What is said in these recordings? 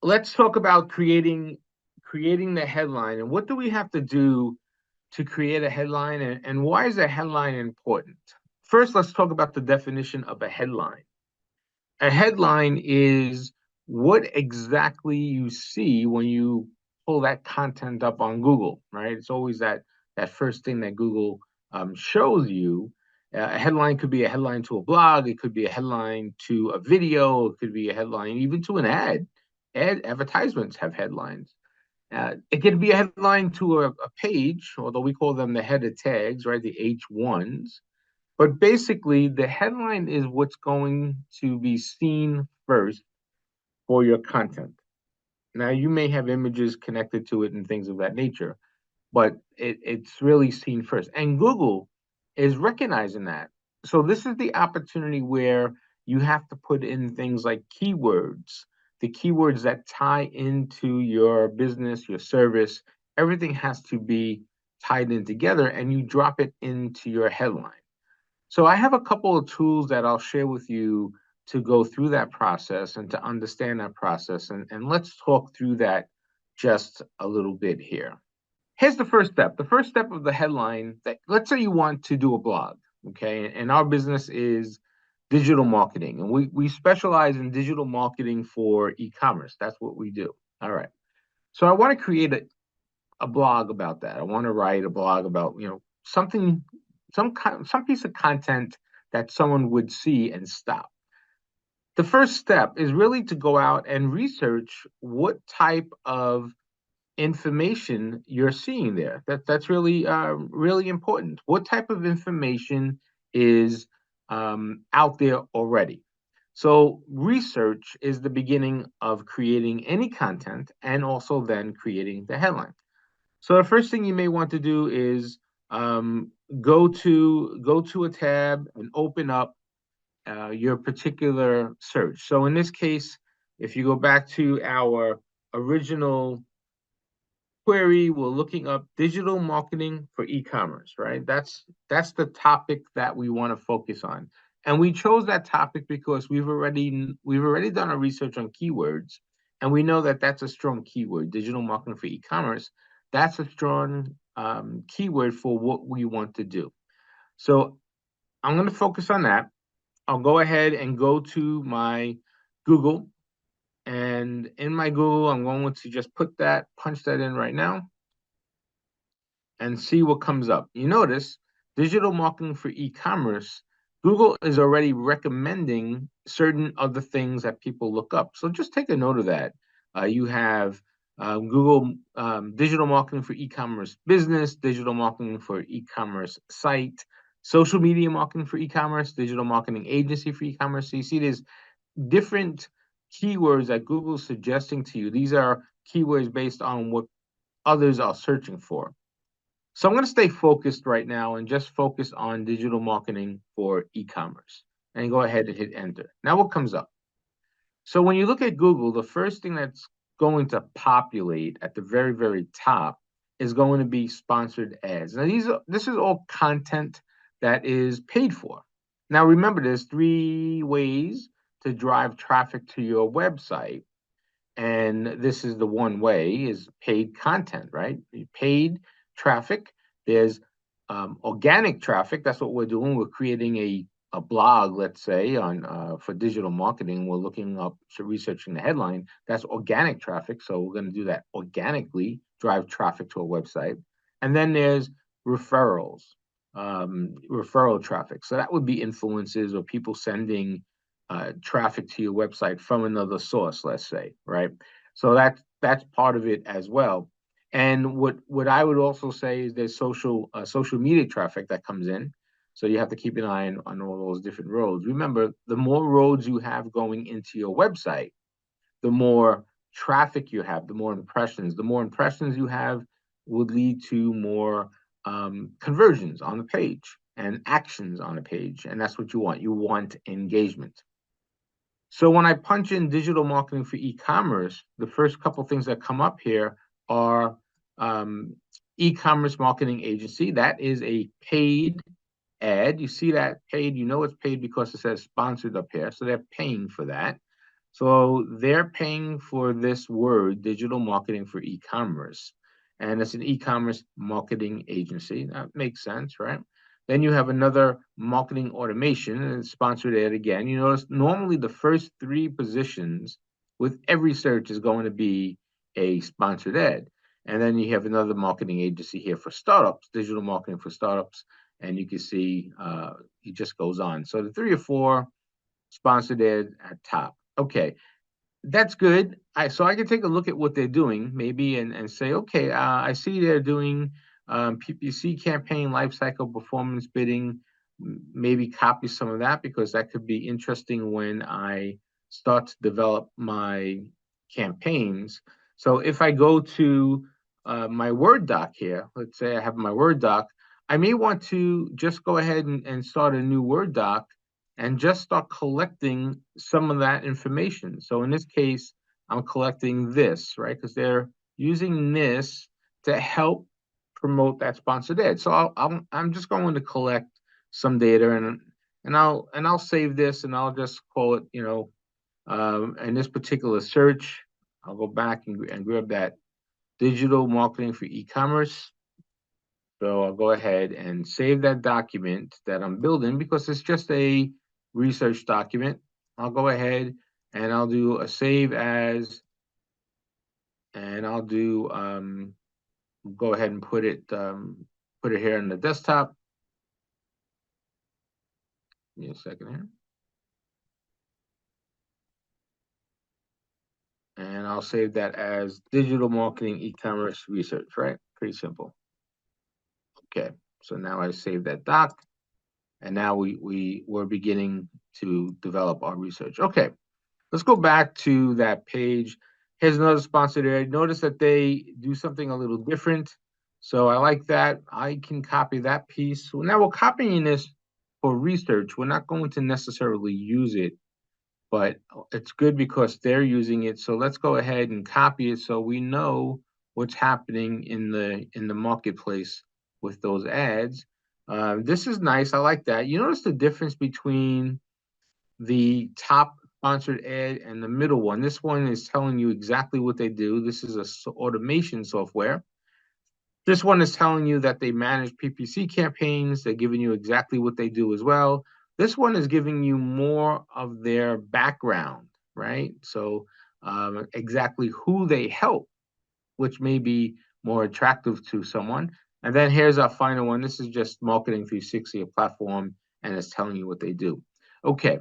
let's talk about creating the headline, and what do we have to do to create a headline, and why is a headline important? First, let's talk about the definition of a headline. A headline is what exactly you see when you pull that content up on Google, right? It's always that first thing that Google shows you. A headline could be a headline to a blog. It could be a headline to a video. It could be a headline even to an ad. Advertisements have headlines. It could be a headline to a page, although we call them the header tags, right? The H1s. But basically, the headline is what's going to be seen first for your content. Now, you may have images connected to it and things of that nature, but it's really seen first. And Google is recognizing that. So, this is the opportunity where you have to put in things like keywords, the keywords that tie into your business, your service. Everything has to be tied in together, and you drop it into your headline. So I have a couple of tools that I'll share with you to go through that process and to understand that process. And let's talk through that just a little bit here. Here's the first step. The first step of the headline, that let's say you want to do a blog, okay? And our business is digital marketing. And we specialize in digital marketing for e-commerce. That's what we do. All right. So I want to create a blog about that. I want to write a blog about, something, some piece of content that someone would see and stop. The first step is really to go out and research what type of information you're seeing there. That's really really important. What type of information is out there already? So research is the beginning of creating any content and also then creating the headline. So the first thing you may want to do is go to a tab and open up your particular search. So in this case, if you go back to our original query, we're looking up digital marketing for e-commerce, right? That's the topic that we want to focus on. And we chose that topic because we've already done our research on keywords, and we know that that's a strong keyword, digital marketing for e-commerce. That's a strong keyword for what we want to do. So I'm going to focus on that. I'll go ahead and go to my Google. And in my Google, I'm going to just punch that in right now and see what comes up. You notice digital marketing for e-commerce, Google is already recommending certain other things that people look up. So just take a note of that. You have Google digital marketing for e-commerce business, digital marketing for e-commerce site, social media marketing for e-commerce, digital marketing agency for e-commerce. So you see there's different keywords that Google's suggesting to you. These are keywords based on what others are searching for. So I'm going to stay focused right now and just focus on digital marketing for e-commerce and go ahead and hit enter. Now what comes up? So when you look at Google, the first thing that's going to populate at the very, very top is going to be sponsored ads. Now this is all content that is paid for. Now remember, there's 3 ways to drive traffic to your website. And this is the one way, is paid content, right? Paid traffic. There's organic traffic. That's what we're doing. We're creating a blog, let's say, on for digital marketing. We're looking up, researching the headline. That's organic traffic. So we're going to do that organically, drive traffic to a website. And then there's referrals, referral traffic. So that would be influencers or people sending traffic to your website from another source, let's say, right? So that's part of it as well. And what I would also say is there's social media traffic that comes in. So you have to keep an eye on all those different roads. Remember, the more roads you have going into your website, the more traffic you have, the more impressions. The more impressions you have would lead to more conversions on the page and actions on a page. And that's what you want. You want engagement. So when I punch in digital marketing for e-commerce, the first couple things that come up here are e-commerce marketing agency. That is a paid ad. You see that paid, you know it's paid because it says sponsored up here. So they're paying for that. So they're paying for this word, digital marketing for e-commerce. And it's an e-commerce marketing agency. That makes sense, right? Then you have another marketing automation and sponsored ad again. You notice normally the first three positions with every search is going to be a sponsored ad. And then you have another marketing agency here for startups, digital marketing for startups. And you can see it just goes on. So the 3 or 4 sponsored ad at top. Okay, that's good. So I can take a look at what they're doing, maybe, and say, okay, I see they're doing PPC campaign, lifecycle performance bidding. Maybe copy some of that because that could be interesting when I start to develop my campaigns. So if I go to my Word doc here, let's say I have my Word doc, I may want to just go ahead and start a new Word doc and just start collecting some of that information. So in this case, I'm collecting this, right? Because they're using this to help promote that sponsored ad. So I'm just going to collect some data and I'll save this and I'll just call it, in this particular search, I'll go back and grab that digital marketing for e-commerce. So I'll go ahead and save that document that I'm building because it's just a research document. I'll go ahead and I'll do a save as, and I'll do go ahead and put it here on the desktop. Give me a second here. And I'll save that as digital marketing e-commerce research, right? Pretty simple. Okay, so now I save that doc, and now we're beginning to develop our research. Okay, let's go back to that page. Here's another sponsored ad. Notice that they do something a little different. So I like that. I can copy that piece. So now we're copying this for research. We're not going to necessarily use it, but it's good because they're using it. So let's go ahead and copy it so we know what's happening in the marketplace with those ads. This is nice. I like that. You notice the difference between the top sponsored ad and the middle one. This one is telling you exactly what they do. This is a automation software. This one is telling you that they manage PPC campaigns. They're giving you exactly what they do as well. This one is giving you more of their background, right? So exactly who they help, which may be more attractive to someone. And then here's our final one. This is just Marketing 360, a platform, and it's telling you what they do. Okay,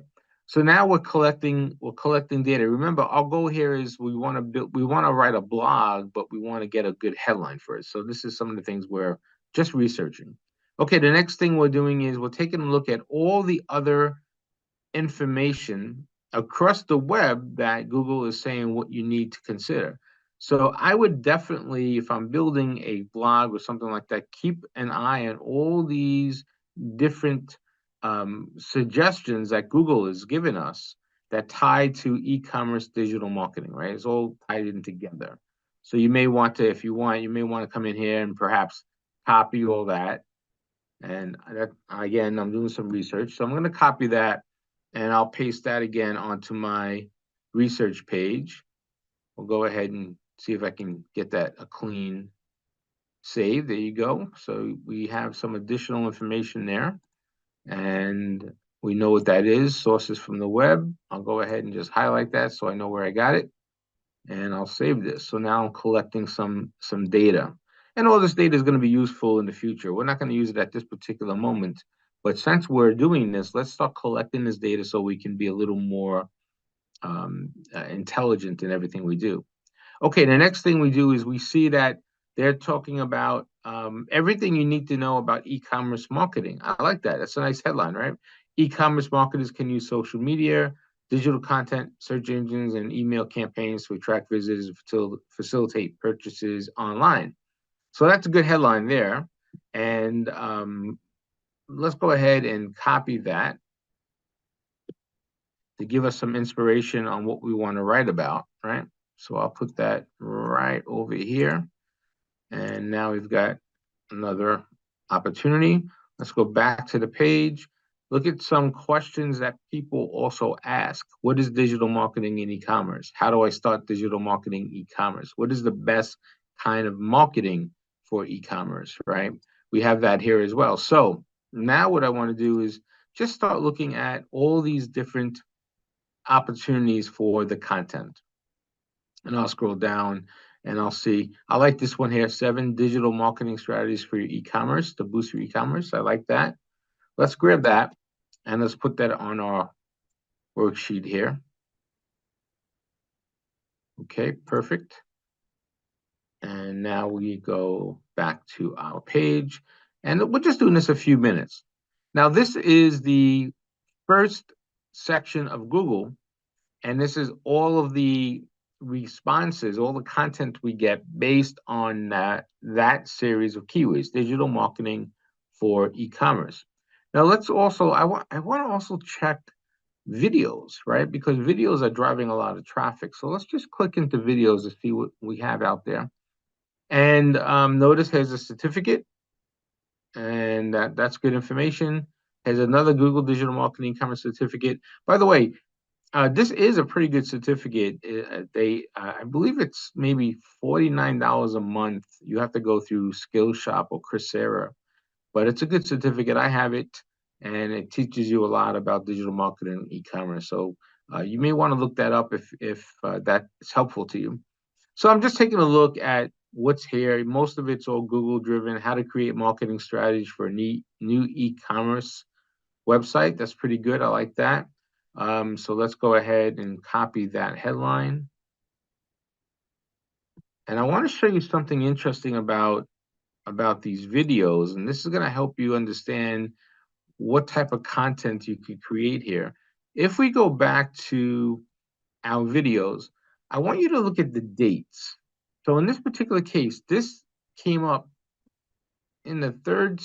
so now we're collecting data. Remember, our goal here is we want to write a blog, but we want to get a good headline for it. So this is some of the things we're just researching. Okay, the next thing we're doing is we're taking a look at all the other information across the web that Google is saying what you need to consider. So I would definitely, if I'm building a blog or something like that, keep an eye on all these different suggestions that Google is giving us that tie to e-commerce digital marketing, right? It's all tied in together. So you may want to, if you want, you may want to come in here and perhaps copy all that. And that, again, I'm doing some research. So I'm going to copy that and I'll paste that again onto my research page. We'll go ahead and see if I can get that a clean save. There you go. So we have some additional information there. And we know what that is, sources from the web. I'll go ahead and just highlight that so I know where I got it. And I'll save this. So now I'm collecting some data. And all this data is going to be useful in the future. We're not going to use it at this particular moment. But since we're doing this, let's start collecting this data so we can be a little more intelligent in everything we do. Okay, the next thing we do is we see that they're talking about everything you need to know about e-commerce marketing. I like that. That's a nice headline, right? E-commerce marketers can use social media, digital content, search engines, and email campaigns to attract visitors to facilitate purchases online. So that's a good headline there. And let's go ahead and copy that to give us some inspiration on what we want to write about, right? So I'll put that right over here. And now we've got another opportunity. Let's go back to the page. Look at some questions that people also ask. What is digital marketing in e-commerce? How do I start digital marketing e-commerce? What is the best kind of marketing for e-commerce, right? We have that here as well. So now what I want to do is just start looking at all these different opportunities for the content. And I'll scroll down and I'll see, I like this one here, 7 digital marketing strategies for your e-commerce to boost your e-commerce. I like that. Let's grab that and let's put that on our worksheet here. Okay, perfect. And now we go back to our page and we're just doing this a few minutes. Now, this is the first section of Google, and this is all of the responses, all the content we get based on that series of keywords, digital marketing for e-commerce. Now, let's also, I want to also check videos, right? Because videos are driving a lot of traffic. So let's just click into videos to see what we have out there. And notice there's a certificate, and that's good information. Has another Google Digital Marketing e-commerce certificate. By the way, this is a pretty good certificate. I believe it's maybe $49 a month. You have to go through Skillshop or Coursera, but it's a good certificate. I have it, and it teaches you a lot about digital marketing and e-commerce. So you may want to look that up if that is helpful to you. So I'm just taking a look at what's here. Most of it's all Google driven. How to create marketing strategies for a new e-commerce website. That's pretty good. I like that. So let's go ahead and copy that headline. And I want to show you something interesting about these videos. And this is going to help you understand what type of content you could create here. If we go back to our videos, I want you to look at the dates. So in this particular case, this came up in the third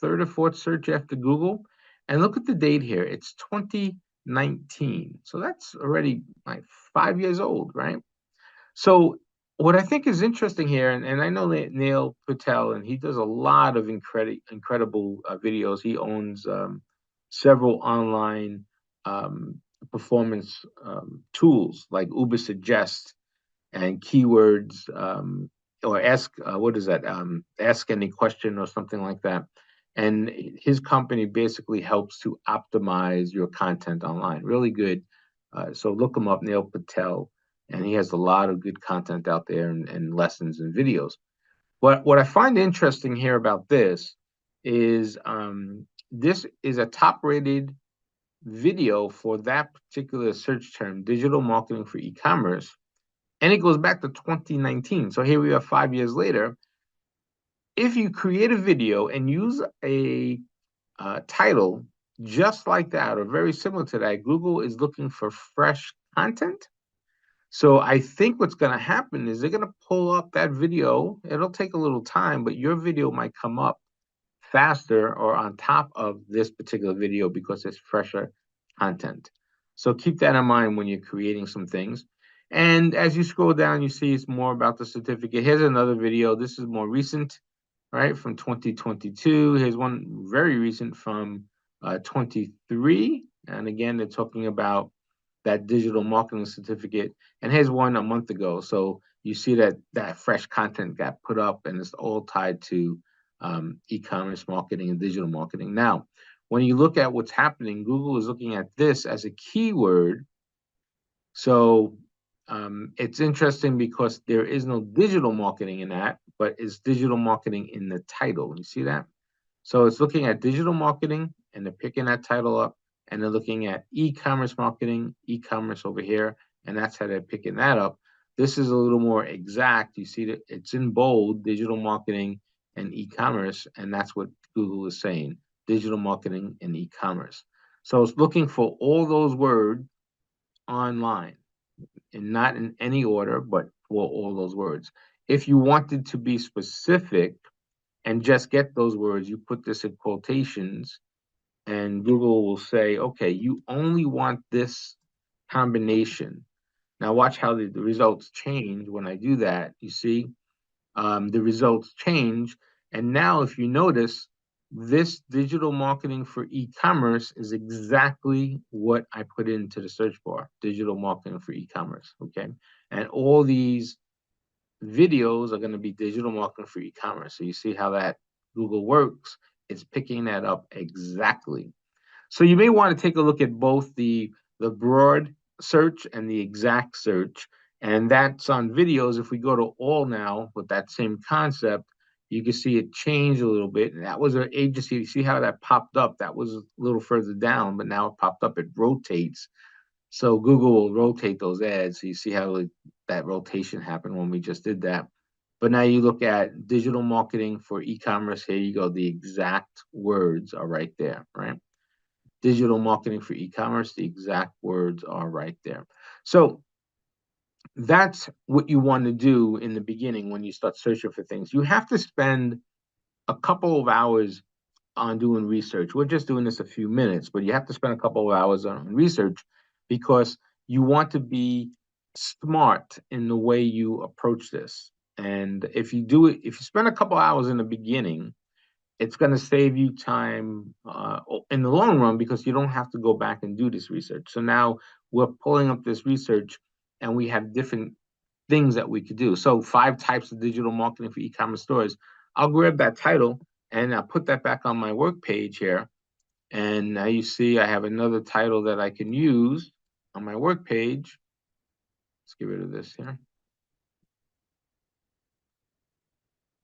or fourth search after Google. And look at the date here. It's 2019. So that's already like 5 years old, right? So what I think is interesting here, and I know that Neil Patel, and he does a lot of incredible videos. He owns several online performance tools like Uber Suggest and keywords, or ask what is that? Ask any question or something like that. And his company basically helps to optimize your content online. Really good. So look him up, Neil Patel, and he has a lot of good content out there and lessons and videos. What I find interesting here about this is a top-rated video for that particular search term, digital marketing for e-commerce, and it goes back to 2019. So here we are 5 years later. If you create a video and use a title just like that or very similar to that, Google is looking for fresh content. So I think what's going to happen is they're going to pull up that video. It'll take a little time, but your video might come up faster or on top of this particular video because it's fresher content. So keep that in mind when you're creating some things. And as you scroll down, you see it's more about the certificate. Here's another video. This is more recent, right, from 2022. Here's one very recent from 23. And again, they're talking about that digital marketing certificate. And here's one a month ago. So you see that fresh content got put up, and it's all tied to e-commerce marketing and digital marketing. Now, when you look at what's happening, Google is looking at this as a keyword. So it's interesting because there is no digital marketing in that, but it's digital marketing in the title. You see that? So it's looking at digital marketing, and they're picking that title up, and they're looking at e-commerce marketing, e-commerce over here, and that's how they're picking that up. This is a little more exact. You see that it's in bold, digital marketing and e-commerce, and that's what Google is saying, digital marketing and e-commerce. So it's looking for all those words online, and not in any order, but for all those words. If you wanted to be specific and just get those words, you put this in quotations, and Google will say, okay, you only want this combination. Now watch how the results change when I do that. You see, the results change. And now if you notice, this digital marketing for e-commerce is exactly what I put into the search bar, digital marketing for e-commerce, okay? And all these videos are going to be digital marketing for e-commerce. So you see how that Google works. It's picking that up exactly. So you may want to take a look at both the broad search and the exact search, and that's on videos. If we go to all now with that same concept, you can see it change a little bit. And that was an agency. You see how that popped up? That was a little further down, but now it popped up. It rotates. So Google will rotate those ads. So you see how that rotation happened when we just did that. But now you look at digital marketing for e-commerce. Here you go. The exact words are right there, right? Digital marketing for e-commerce, the exact words are right there. So that's what you want to do in the beginning when you start searching for things. You have to spend a couple of hours on doing research. We're just doing this a few minutes, but you have to spend a couple of hours on research because you want to be smart in the way you approach this. And if you do it, if you spend a couple hours in the beginning, it's going to save you time in the long run because you don't have to go back and do this research. So now we're pulling up this research and we have different things that we could do. So 5 types of digital marketing for e-commerce stores. I'll grab that title and I'll put that back on my work page here. And now you see I have another title that I can use on my work page. Let's get rid of this here.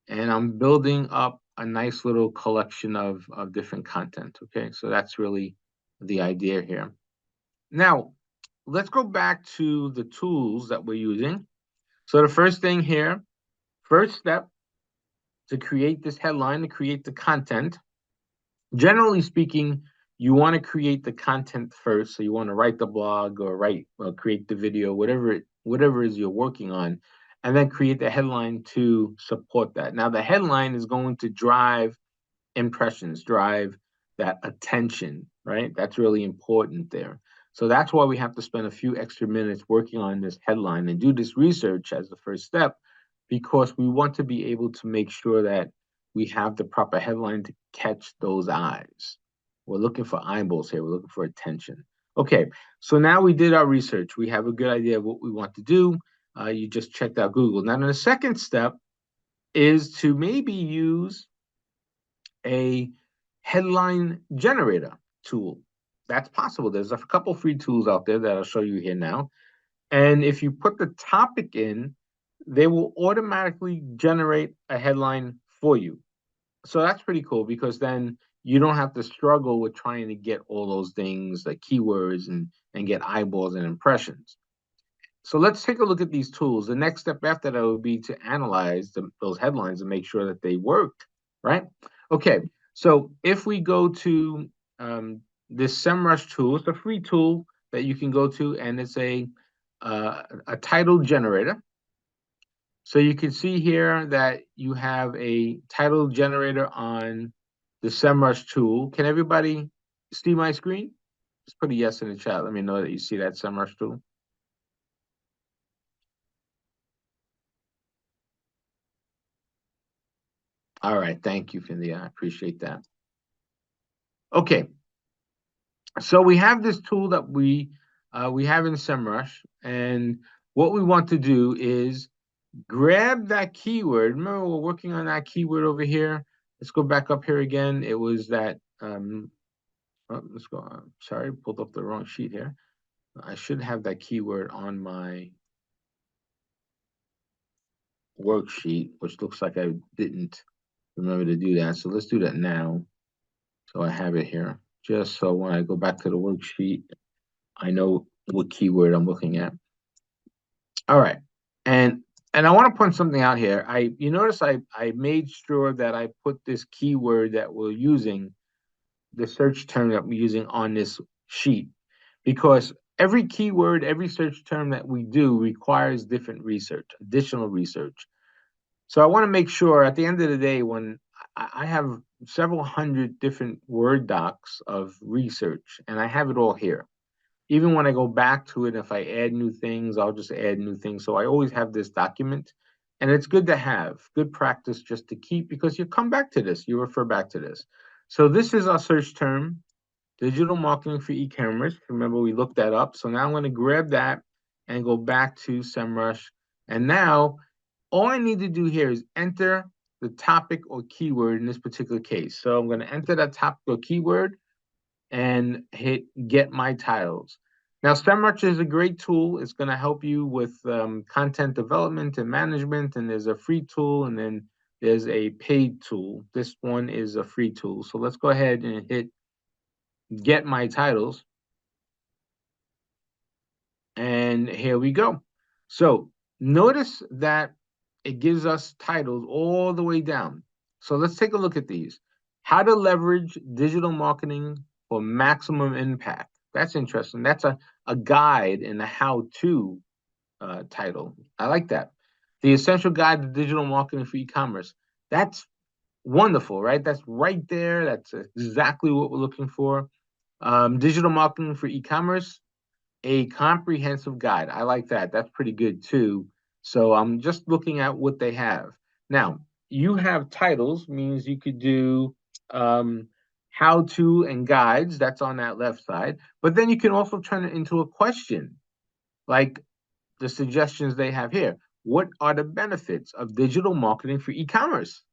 And I'm building up a nice little collection of different content. Okay, so that's really the idea here. Now, let's go back to the tools that we're using. So the first thing here, first step to create this headline, to create the content. Generally speaking, you want to create the content first. So you want to write the blog or create the video, whatever it is you're working on, and then create the headline to support that. Now, the headline is going to drive impressions, drive that attention, right? That's really important there. So that's why we have to spend a few extra minutes working on this headline and do this research as the first step, because we want to be able to make sure that we have the proper headline to catch those eyes. We're looking for eyeballs here. We're looking for attention. Okay, so now we did our research. We have a good idea of what we want to do. You just checked out Google. Now, the second step is to maybe use a headline generator tool. That's possible. There's a couple free tools out there that I'll show you here now. And if you put the topic in, they will automatically generate a headline for you. So that's pretty cool because then you don't have to struggle with trying to get all those things like keywords and get eyeballs and impressions. So let's take a look at these tools. The next step after that would be to analyze those headlines and make sure that they work, right? Okay, so if we go to this SEMrush tool, it's a free tool that you can go to, and it's a title generator. So you can see here that you have a title generator on the SEMrush tool. Can everybody see my screen? Just put a yes in the chat. Let me know that you see that SEMrush tool. All right, thank you, Findia. I appreciate that. Okay, so we have this tool that we have in SEMrush, and what we want to do is grab that keyword. Remember, we're working on that keyword over here. Let's go back up here again. It was that. Let's go. Sorry, pulled up the wrong sheet here. I should have that keyword on my worksheet, which looks like I didn't remember to do that. So let's do that now. So I have it here, just so when I go back to the worksheet, I know what keyword I'm looking at. All right, and I want to point something out here. You notice I made sure that I put this keyword that we're using, the search term that we're using on this sheet, because every keyword, every search term that we do requires different research, additional research. So I want to make sure at the end of the day, when I have several hundred different Word docs of research, and I have it all here. Even when I go back to it, if I add new things, I'll just add new things. So I always have this document, and it's good to have, good practice just to keep, because you come back to this, you refer back to this. So this is our search term, digital marketing for e-commerce. Remember, we looked that up. So now I'm going to grab that and go back to SEMrush. And now all I need to do here is enter the topic or keyword in this particular case. So I'm going to enter that topic or keyword and hit get my titles. Now, SEMrush is a great tool. It's going to help you with content development and management. And there's a free tool, and then there's a paid tool. This one is a free tool. So let's go ahead and hit get my titles. And here we go. So notice that it gives us titles all the way down. So let's take a look at these. How to leverage digital marketing for maximum impact. That's interesting. That's a guide and a how-to title. I like that. The Essential Guide to Digital Marketing for E-commerce. That's wonderful, right? That's right there. That's exactly what we're looking for. Digital marketing for e-commerce, a comprehensive guide. I like that. That's pretty good too. So I'm just looking at what they have. Now, you have titles, means you could do how to and guides. That's on that left side. But then you can also turn it into a question, like the suggestions they have here. What are the benefits of digital marketing for e-commerce?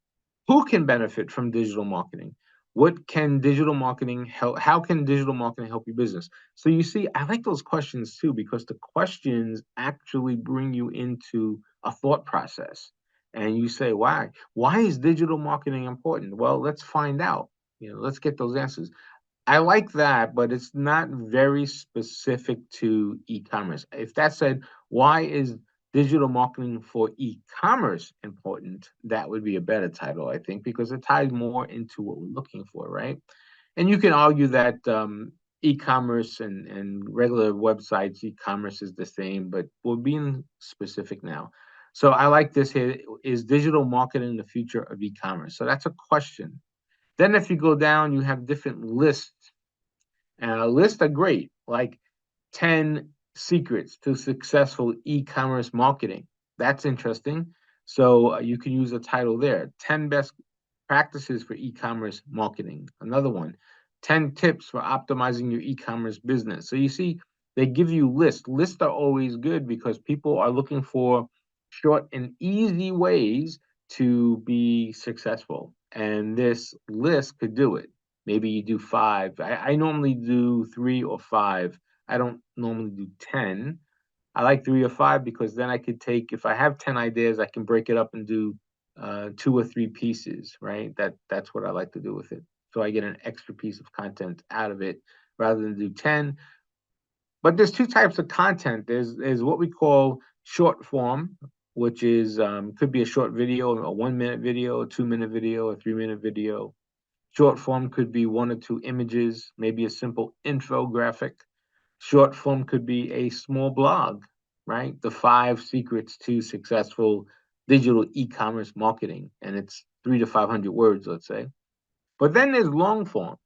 Who can benefit from digital marketing? What can digital marketing help? How can digital marketing help your business? So you see, I like those questions too, because the questions actually bring you into a thought process. And you say, why? Why is digital marketing important? Well, let's find out. Let's get those answers. I like that, but it's not very specific to e-commerce. If that said, why is digital marketing for e-commerce important? That would be a better title, I think, because it ties more into what we're looking for, right? And you can argue that e-commerce and regular websites, e-commerce is the same, but we're being specific now. So I like this here. Is digital marketing the future of e-commerce? So that's a question. Then if you go down, you have different lists. And lists are great, like 10 secrets to successful e-commerce marketing. That's interesting. So you can use a title there. 10 best practices for e-commerce marketing. Another one, 10 tips for optimizing your e-commerce business. So you see, they give you lists. Lists are always good because people are looking for short and easy ways to be successful. And this list could do it. Maybe you do 5. I normally do 3 or 5. I don't normally do 10. I like 3 or 5 because then I could take, if I have 10 ideas, I can break it up and do 2 or 3 pieces, right? That's what I like to do with it. So I get an extra piece of content out of it rather than do 10. But there's 2 types of content. There's what we call short form, which is could be a short video, a 1-minute video, a 2-minute video, a 3-minute video. Short form could be 1 or 2 images, maybe a simple infographic. Short form could be a small blog, right? The 5 secrets to successful digital e-commerce marketing, and it's 300 to 500 words, let's say. But then there's long form.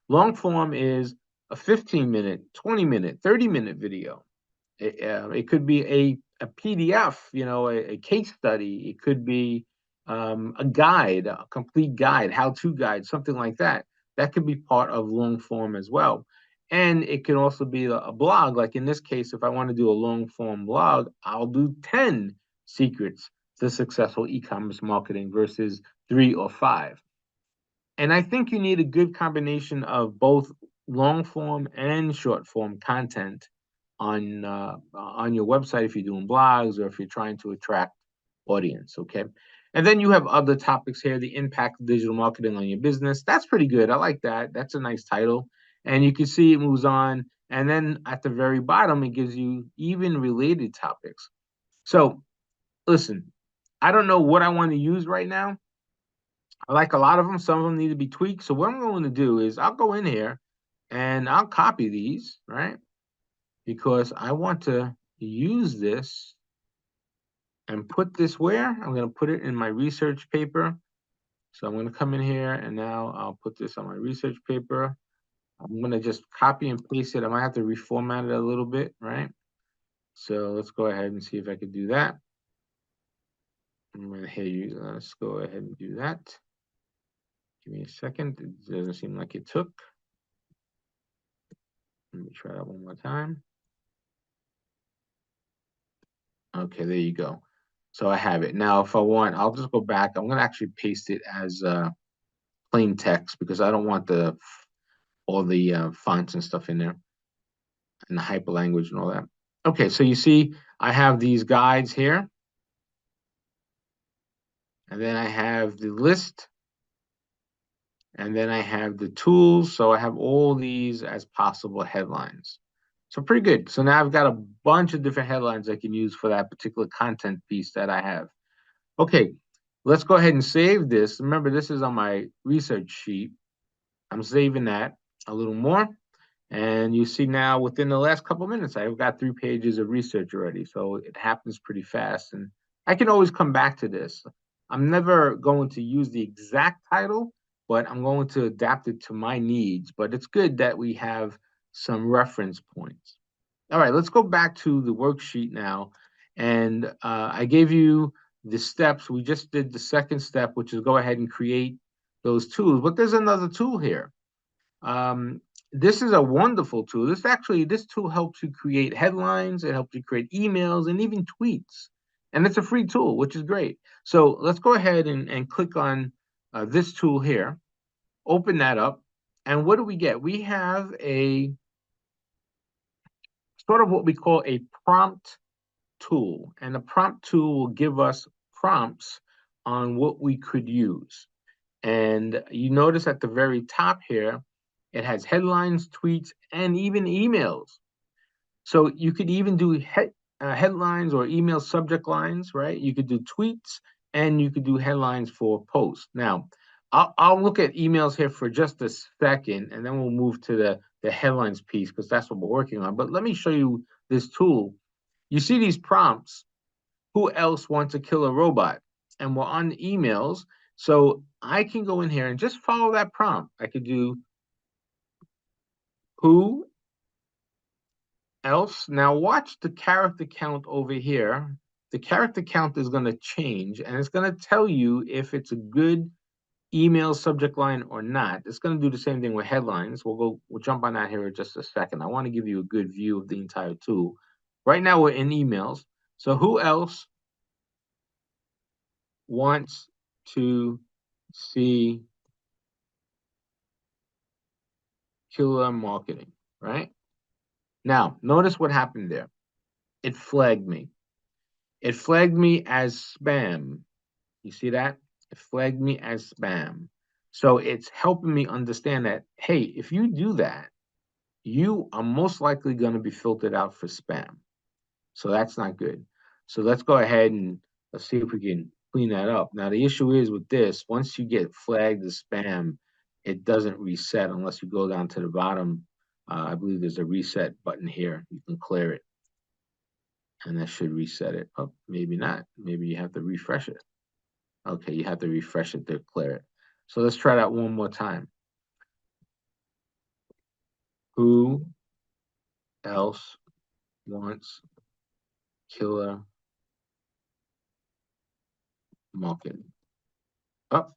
Long form is a 15-minute, 20-minute, 30-minute video. It could be a PDF, a case study. It could be a guide, a complete guide, how-to guide, something like that. That could be part of long form as well. And it can also be a blog. Like in this case, if I want to do a long form blog, I'll do 10 secrets to successful e-commerce marketing versus 3 or 5. And I think you need a good combination of both long form and short form content on your website if you're doing blogs or if you're trying to attract audience. Okay. And then you have other topics here, the impact of digital marketing on your business. That's pretty good. I like that. That's a nice title. And you can see it moves on. And then at the very bottom, it gives you even related topics. So listen, I don't know what I want to use right now. I like a lot of them. Some of them need to be tweaked. So what I'm going to do is I'll go in here and I'll copy these, right? Because I want to use this and put this where? I'm going to put it in my research paper. So I'm going to come in here and now I'll put this on my research paper. I'm going to just copy and paste it. I might have to reformat it a little bit, right? So let's go ahead and see if I can do that. I'm going to hit you. Let's go ahead and do that. Give me a second. It doesn't seem like it took. Let me try that one more time. Okay, there you go. So I have it. Now, if I want, I'll just go back. I'm going to actually paste it as plain text because I don't want all the fonts and stuff in there and the hyperlanguage and all that. Okay, so you see I have these guides here. And then I have the list. And then I have the tools. So I have all these as possible headlines. So pretty good. So now I've got a bunch of different headlines I can use for that particular content piece that I have. Okay, let's go ahead and save this. Remember, this is on my research sheet. I'm saving that a little more. And you see now within the last couple of minutes, I've got 3 pages of research already. So it happens pretty fast. And I can always come back to this. I'm never going to use the exact title, but I'm going to adapt it to my needs. But it's good that we have some reference points. All right, let's go back to the worksheet now. And I gave you the steps. We just did the second step, which is go ahead and create those tools. But there's another tool here. This is a wonderful tool. This tool helps you create headlines. It helps you create emails and even tweets. And it's a free tool, which is great. So let's go ahead and click on this tool here. Open that up. And what do we get? We have a sort of what we call a prompt tool. And the prompt tool will give us prompts on what we could use. And you notice at the very top here, it has headlines, tweets, and even emails. So you could even do headlines or email subject lines, right? You could do tweets and you could do headlines for posts. Now, I'll look at emails here for just a second, and then we'll move to the headlines piece because that's what we're working on. But let me show you this tool. You see these prompts. Who else wants to kill a robot? And we're on emails. So I can go in here and just follow that prompt. I could do who else. Now watch the character count over here. The character count is going to change, and it's going to tell you if it's a good email subject line or not. It's going to do the same thing with headlines. We'll jump on that here in just a second. I want to give you a good view of the entire tool. Right now we're in emails. So who else wants to see killer marketing, right? Now, notice what happened there. It flagged me. It flagged me as spam. You see that? It flagged me as spam. So it's helping me understand that, hey, if you do that, you are most likely going to be filtered out for spam. So that's not good. So let's go ahead and let's see if we can clean that up. Now, the issue is with this, once you get flagged as spam, it doesn't reset unless you go down to the bottom. I believe there's a reset button here. You can clear it. And that should reset it. Oh, maybe not. Maybe you have to refresh it. Okay, you have to refresh it to clear it. So let's try that one more time. Who else wants killer marketing? Oh,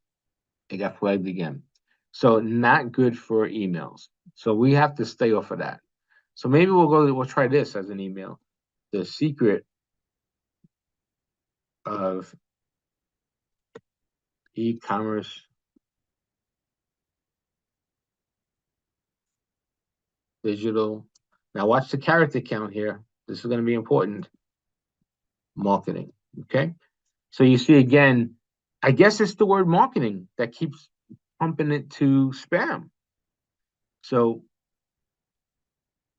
it got flagged again. So not good for emails. So we have to stay off of that. So maybe we'll try this as an email. The secret of e-commerce digital. Now watch the character count here. This is going to be important. Marketing. Okay. So you see again, I guess it's the word marketing that keeps pumping it to spam. So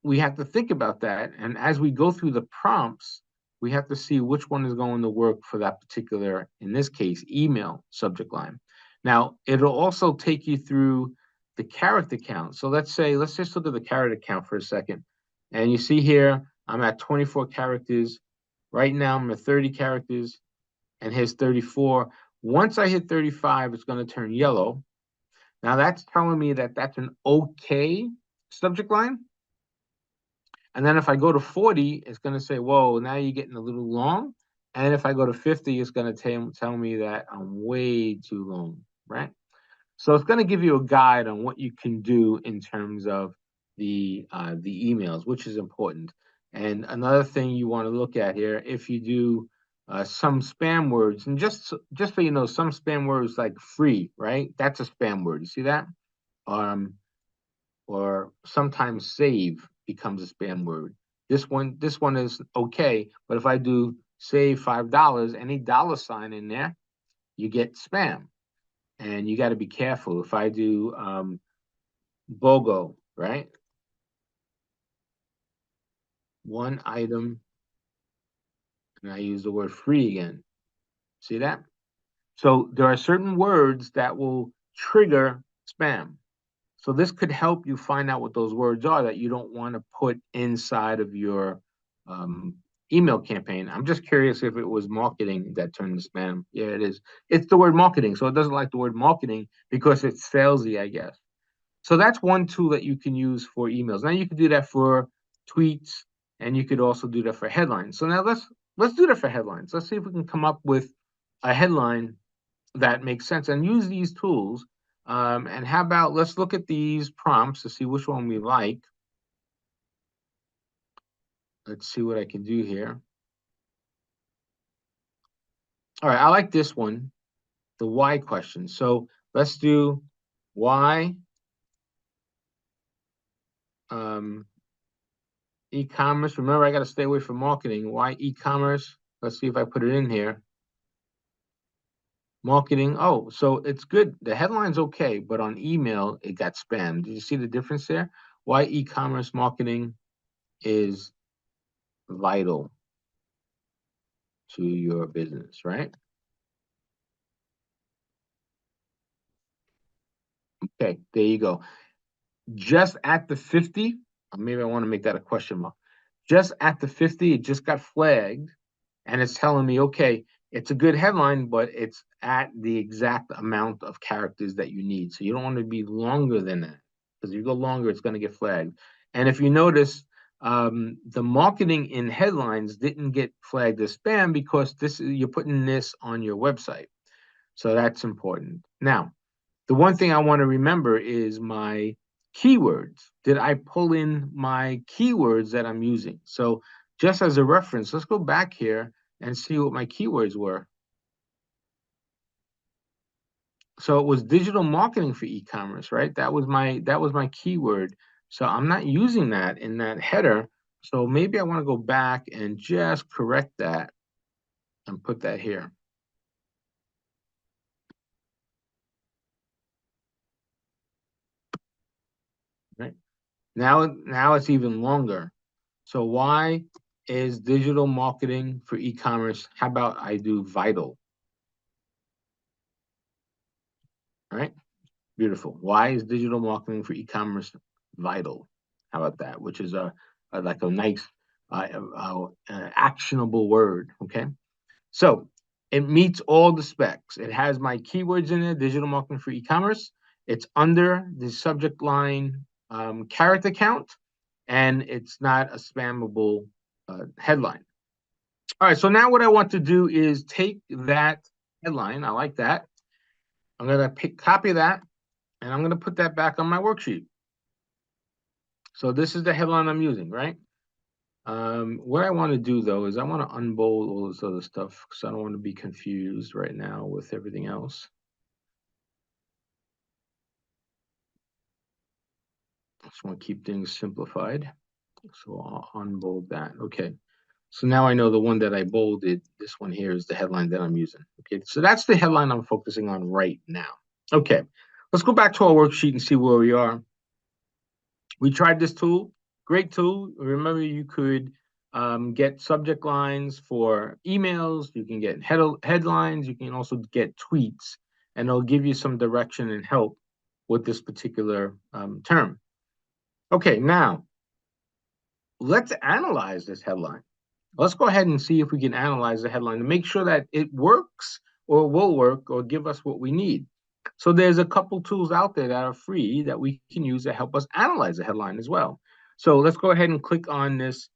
we have to think about that. And as we go through the prompts, we have to see which one is going to work for that particular, in this case, email subject line. Now, it'll also take you through the character count. So let's just look at the character count for a second. And you see here, I'm at 24 characters. Right now, I'm at 30 characters, and here's 34. Once I hit 35, it's going to turn yellow. Now, that's telling me that that's an okay subject line. And then if I go to 40, it's going to say, whoa, now you're getting a little long. And if I go to 50, it's going to tell me that I'm way too long, right? So it's going to give you a guide on what you can do in terms of the emails, which is important. And another thing you want to look at here, if you do some spam words, and just so you know, some spam words like free, right? That's a spam word. You see that? Um, or sometimes save becomes a spam word. This one is okay, but if I do save $5, any dollar sign in there, you get spam, and you got to be careful. If I do BOGO, right? One item, and I use the word free again. See that? So there are certain words that will trigger spam. So this could help you find out what those words are that you don't want to put inside of your um, email campaign. I'm just curious if it was marketing that turned to spam. Yeah, it is. It's the word marketing. So it doesn't like the word marketing because it's salesy, I guess. So that's one tool that you can use for emails. Now you can do that for tweets, and you could also do that for headlines. So now let's do that for headlines. Let's see if we can come up with a headline that makes sense and use these tools. And how about let's look at these prompts to see which one we like. Let's see what I can do here. All right, I like this one, the why question. So let's do why e-commerce. Remember, I got to stay away from marketing. Why e-commerce? Let's see if I put it in here. Marketing. Oh, so it's good. The headline's okay, but on email, it got spam. Did you see the difference there? Why e-commerce marketing is vital to your business, right? Okay, there you go. Just at the 50, maybe I want to make that a question mark. Just at the 50, it just got flagged, and it's telling me, okay, it's a good headline, but it's at the exact amount of characters that you need. So you don't want to be longer than that, because if you go longer, it's going to get flagged. And if you notice, the marketing in headlines didn't get flagged as spam because you're putting this on your website. So that's important. Now, the one thing I want to remember is my keywords. Did I pull in my keywords that I'm using? So just as a reference, let's go back here and see what my keywords were. So it was digital marketing for e-commerce, right? That was my keyword. So I'm not using that in that header. So maybe I want to go back and just correct that and put that here. Right? Now it's even longer. So why is digital marketing for e-commerce? How about I do vital? All right, beautiful. Why is digital marketing for e-commerce vital? How about that? Which is like a nice actionable word. Okay, so it meets all the specs. It has my keywords in it, digital marketing for e-commerce. It's under the subject line character count, and it's not a spammable headline. All right, so now what I want to do is take that headline. I like that. I'm going to copy that, and I'm going to put that back on my worksheet. So this is the headline I'm using, right? What I want to do, though, is I want to unbold all this other stuff because I don't want to be confused right now with everything else. I just want to keep things simplified. So I'll unbold that. Okay. So now I know the one that I bolded, this one here is the headline that I'm using. Okay, so that's the headline I'm focusing on right now. Okay, let's go back to our worksheet and see where we are. We tried this tool, great tool. Remember, you could get subject lines for emails, you can get headlines, you can also get tweets, and it'll give you some direction and help with this particular term. Okay, now let's analyze this headline. Let's go ahead and see if we can analyze the headline to make sure that it works or will work or give us what we need. So there's a couple tools out there that are free that we can use to help us analyze the headline as well. So let's go ahead and click on this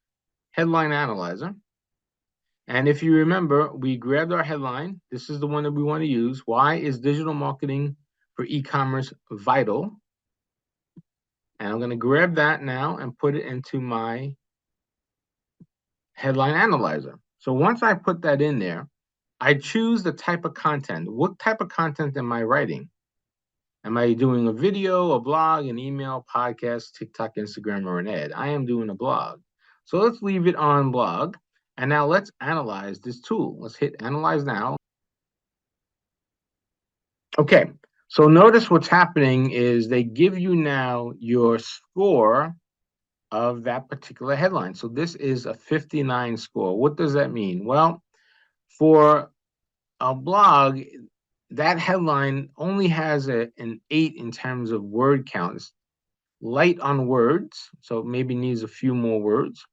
headline analyzer. And if you remember, we grabbed our headline. This is the one that we want to use. Why is digital marketing for e-commerce vital. And I'm going to grab that now and put it into my headline analyzer. So once I put that in there, I choose the type of content. What type of content am I writing? Am I doing a video, a blog, an email, podcast, TikTok, Instagram, or an ad? I am doing a blog. So let's leave it on blog. And now let's analyze this tool. Let's hit analyze now. Okay, so notice what's happening is they give you now your score of that particular headline. So this is a 59 score. What does that mean? Well, for a blog, that headline only has an 8 in terms of word counts. Light on words, so maybe needs a few more words.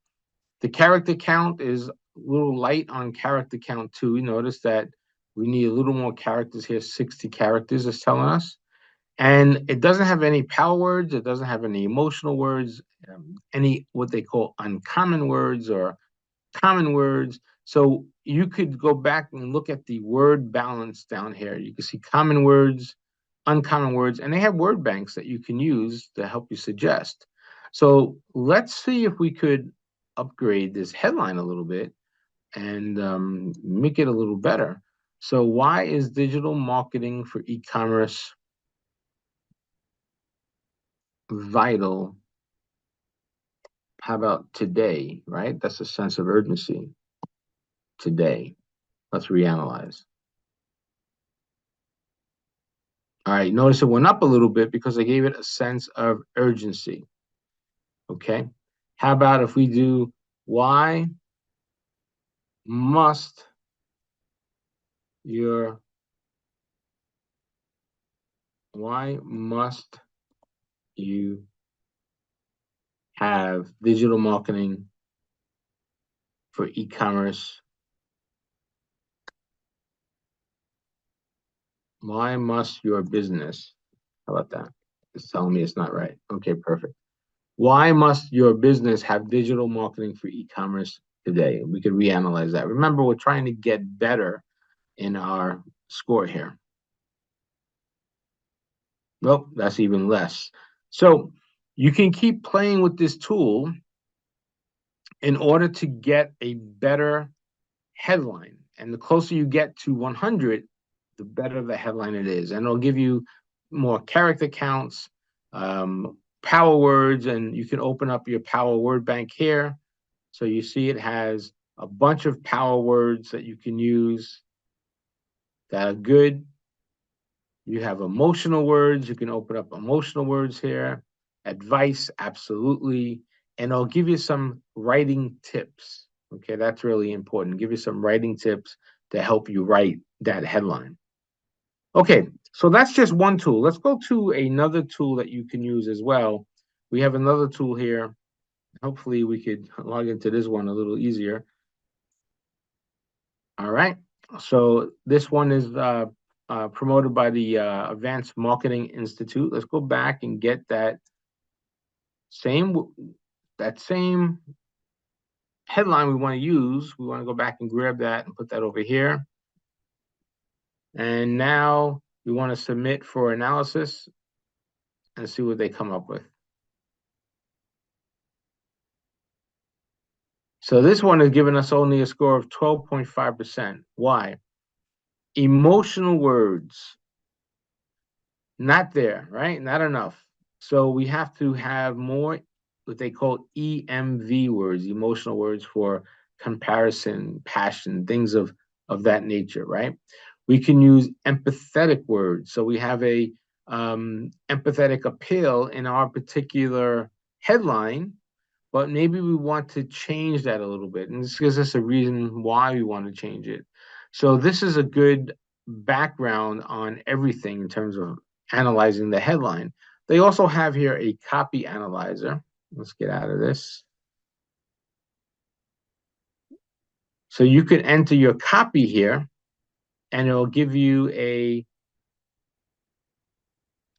The character count is a little light on character count too. You notice that we need a little more characters here. 60 characters is telling us. And it doesn't have any power words. It doesn't have any emotional words, any what they call uncommon words or common words. So you could go back and look at the word balance down here. You can see common words, uncommon words, and they have word banks that you can use to help you suggest. So let's see if we could upgrade this headline a little bit and make it a little better. So why is digital marketing for e-commerce vital? How about today, right? That's a sense of urgency. Today. Let's reanalyze. All right, notice it went up a little bit because I gave it a sense of urgency. Okay. How about if we do why must your why must you have digital marketing for e-commerce? Why must your business? How about that? It's telling me it's not right. Okay, perfect. Why must your business have digital marketing for e-commerce today? We could reanalyze that. Remember, we're trying to get better in our score here. Nope, that's even less. So you can keep playing with this tool in order to get a better headline. And the closer you get to 100, the better the headline it is. And it'll give you more character counts, power words, and you can open up your power word bank here. So you see it has a bunch of power words that you can use that are good. You have emotional words. You can open up emotional words here. Advice, absolutely. And I'll give you some writing tips. Okay, that's really important. Give you some writing tips to help you write that headline. Okay, so that's just one tool. Let's go to another tool that you can use as well. We have another tool here. Hopefully we could log into this one a little easier. All right, so this one is promoted by the Advanced Marketing Institute. Let's go back and get that same headline we want to use. We want to go back and grab that and put that over here. And now we want to submit for analysis and see what they come up with. So this one is giving us only a score of 12.5%. Why? Emotional words. Not there, right? Not enough. So we have to have more what they call EMV words, emotional words for comparison, passion, things of that nature, right? We can use empathetic words. So we have a empathetic appeal in our particular headline, but maybe we want to change that a little bit. And this gives us a reason why we want to change it. So this is a good background on everything in terms of analyzing the headline. They also have here a copy analyzer. Let's get out of this. So you can enter your copy here, and it'll give you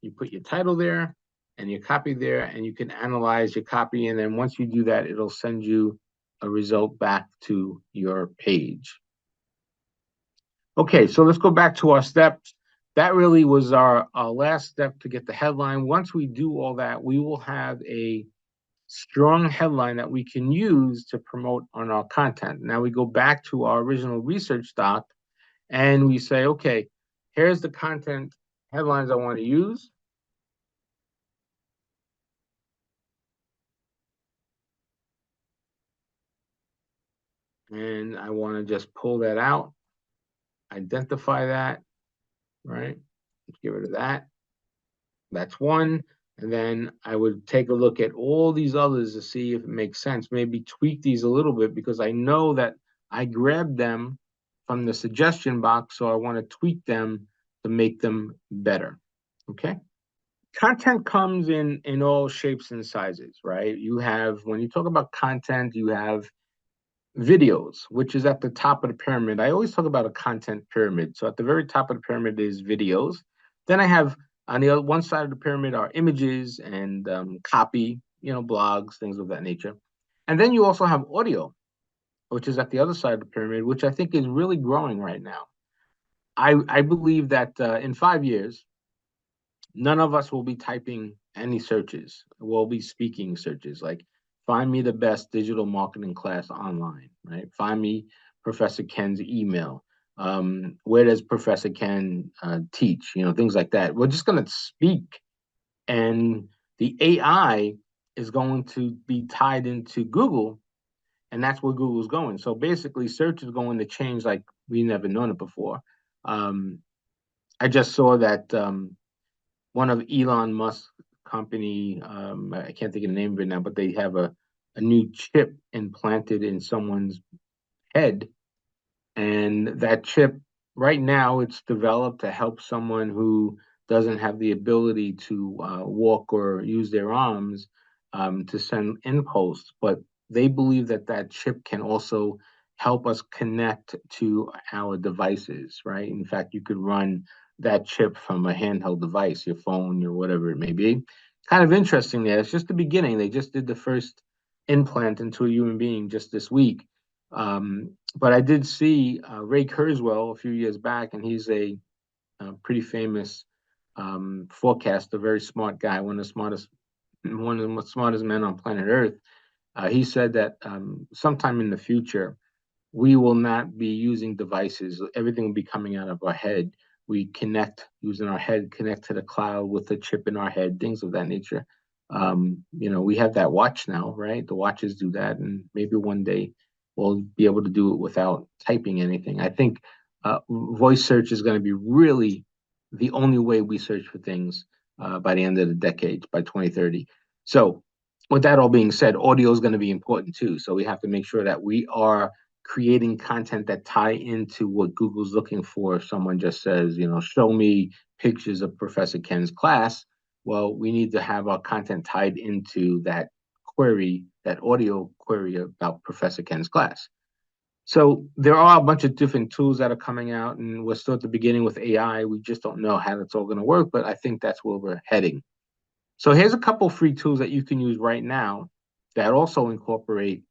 you put your title there and your copy there, and you can analyze your copy. And then once you do that, it'll send you a result back to your page. Okay, so let's go back to our steps. that really was our last step to get the headline. Once we do all that, we will have a strong headline that we can use to promote on our content. Now we go back to our original research doc and we say, okay, here's the content headlines I want to use. And I want to just pull that out, identify that, right? Let's get rid of that. That's one. And then I would take a look at all these others to see if it makes sense. Maybe tweak these a little bit because I know that I grabbed them from the suggestion box, so I want to tweak them to make them better. Okay. Content comes in all shapes and sizes, right? You have, when you talk about content, you have videos, which is at the top of the pyramid. I always talk about a content pyramid. So at the very top of the pyramid is videos. Then I have on the other one side of the pyramid are images and copy, blogs, things of that nature. And then you also have audio, which is at the other side of the pyramid, which I think is really growing right now. I believe that in 5 years, none of us will be typing any searches. We'll be speaking searches like find me the best digital marketing class online, right? Find me Professor Ken's email. Where does Professor Ken teach? Things like that. We're just going to speak, and the AI is going to be tied into Google, and that's where Google's going. So basically, search is going to change like we never known it before. I just saw that one of Elon Musk's company, I can't think of the name of it now, but they have a new chip implanted in someone's head. And that chip, right now, it's developed to help someone who doesn't have the ability to walk or use their arms to send impulse. But they believe that that chip can also help us connect to our devices, right? In fact, you could run that chip from a handheld device, your phone, or whatever it may be. Kind of interesting there. It's just the beginning. They just did the first implant into a human being just this week. But I did see Ray Kurzweil a few years back, and he's a pretty famous forecaster, very smart guy, one of the smartest men on planet Earth. He said that sometime in the future, we will not be using devices. Everything will be coming out of our head. We connect using our head, connect to the cloud with a chip in our head, things of that nature. We have that watch now, right? The watches do that, and maybe one day we'll be able to do it without typing anything. I think voice search is going to be really the only way we search for things by the end of the decade, by 2030. So, with that all being said, audio is going to be important too. So we have to make sure that we are creating content that tie into what Google's looking for. If someone just says, show me pictures of Professor Ken's class, well, we need to have our content tied into that query, that audio query about Professor Ken's class. So there are a bunch of different tools that are coming out, and we're still at the beginning with AI. We just don't know how it's all going to work, but I think that's where we're heading. So here's a couple free tools that you can use right now that also incorporate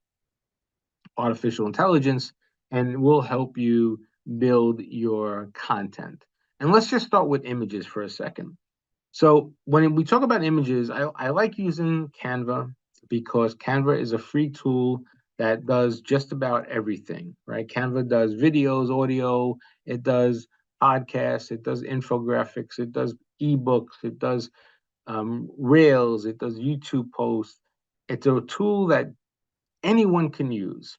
artificial intelligence and will help you build your content. And let's just start with images for a second. So when we talk about images, I like using Canva because Canva is a free tool that does just about everything, right? Canva does videos, audio, it does podcasts, it does infographics, it does ebooks, it does Rails, it does YouTube posts. It's a tool that anyone can use.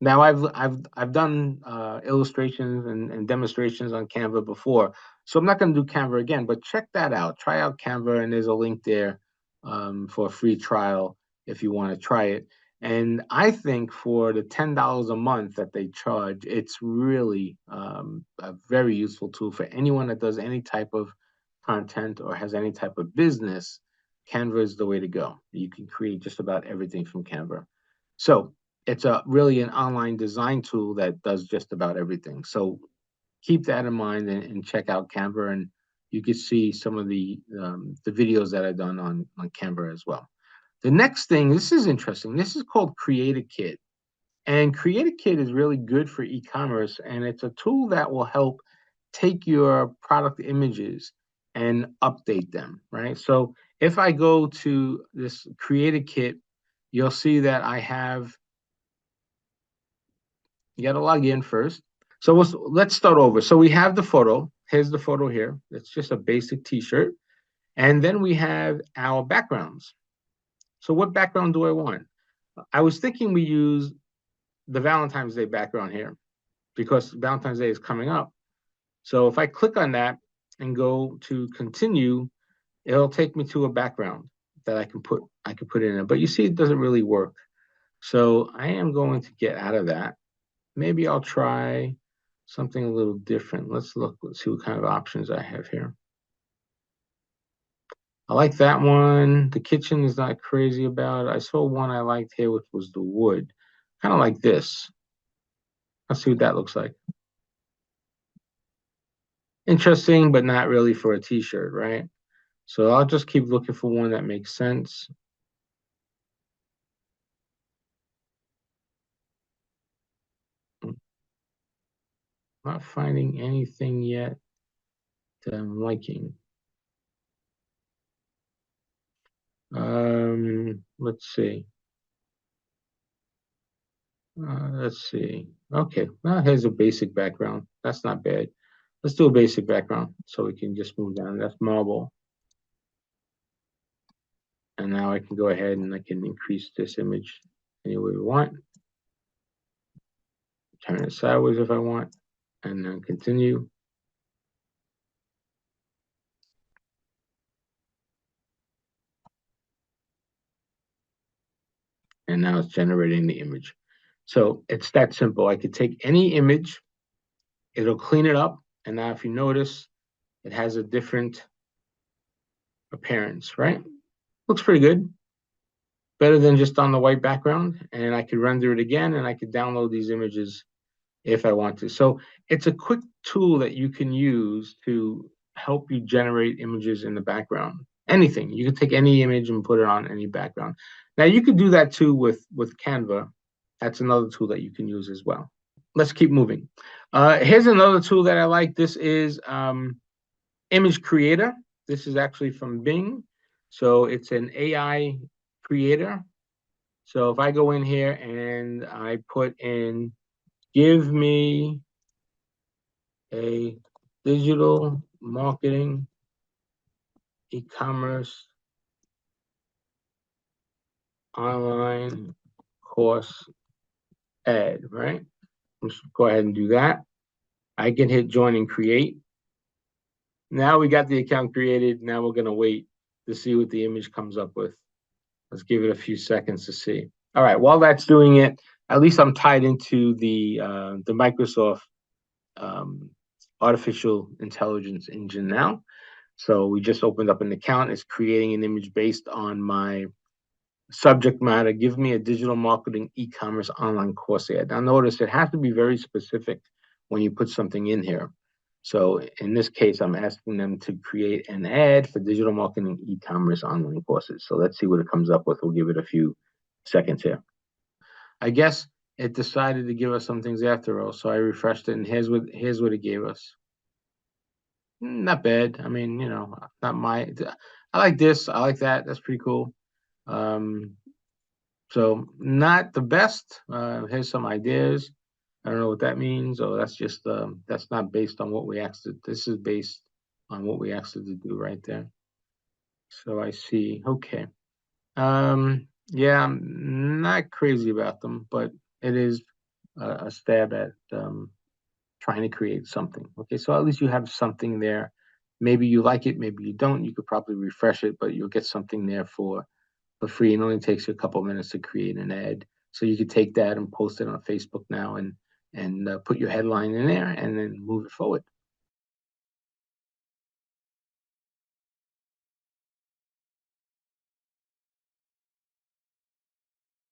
Now I've done illustrations and demonstrations on Canva before, so I'm not going to do Canva again. But check that out. Try out Canva, and there's a link there for a free trial if you want to try it. And I think for the $10 a month that they charge, it's really a very useful tool for anyone that does any type of content or has any type of business. Canva is the way to go. You can create just about everything from Canva. So it's really an online design tool that does just about everything. So keep that in mind and check out Canva, and you can see some of the videos that I've done on Canva as well. The next thing, this is interesting. This is called Create a Kit. And Create a Kit is really good for e-commerce, and it's a tool that will help take your product images and update them, right? So if I go to this create a kit, you'll see that I have, you got to log in first. So let's start over. So we have the photo. Here's the photo here. It's just a basic t-shirt. And then we have our backgrounds. So what background do I want? I was thinking we use the Valentine's Day background here because Valentine's Day is coming up. So if I click on that and go to continue, it'll take me to a background that I can put in it. But you see, it doesn't really work. So I am going to get out of that. Maybe I'll try something a little different. Let's see what kind of options I have here. I like that one. The kitchen is not crazy about it. I saw one I liked here, which was the wood. Kind of like this. Let's see what that looks like. Interesting, but not really for a t-shirt, right? So I'll just keep looking for one that makes sense. Not finding anything yet that I'm liking. Let's see. Let's see. Okay, well, here's a basic background. That's not bad. Let's do a basic background so we can just move down. That's marble. And now I can go ahead and I can increase this image any way we want. Turn it sideways if I want, and then continue. And now it's generating the image. So it's that simple. I could take any image, it'll clean it up. And now if you notice, it has a different appearance, right? Looks pretty good. Better than just on the white background. And I could render it again and I could download these images if I want to. So it's a quick tool that you can use to help you generate images in the background. Anything. You can take any image and put it on any background. Now you could do that too with Canva. That's another tool that you can use as well. Let's keep moving. Here's another tool that I like. This is Image Creator. This is actually from Bing. So it's an AI creator. So if I go in here and I put in, give me a digital marketing e-commerce online course ad, right? Let's go ahead and do that. I can hit join and create. Now we got the account created. Now we're going to wait to see what the image comes up with. Let's give it a few seconds to see. All right, while that's doing it, at least I'm tied into the Microsoft artificial intelligence engine now. So we just opened up an account. It's creating an image based on my subject matter. Give me a digital marketing e-commerce online course ad. Now notice it has to be very specific when you put something in here. So in this case, I'm asking them to create an ad for digital marketing e-commerce online courses. So let's see what it comes up with. We'll give it a few seconds here. I guess it decided to give us some things after all. So I refreshed it, and here's what it gave us. Not bad. I mean, you know, not my. I like this. I like that. That's pretty cool. So not the best. Here's some ideas. I don't know what that means. Or that's just that's not based on what we asked it. This is based on what we asked it to do right there. So I see. Okay. Yeah, I'm not crazy about them, but it is a stab at trying to create something. Okay, so at least you have something there. Maybe you like it, maybe you don't. You could probably refresh it, but you'll get something there for free. It only takes you a couple of minutes to create an ad. So you could take that and post it on Facebook now and put your headline in there and then move it forward.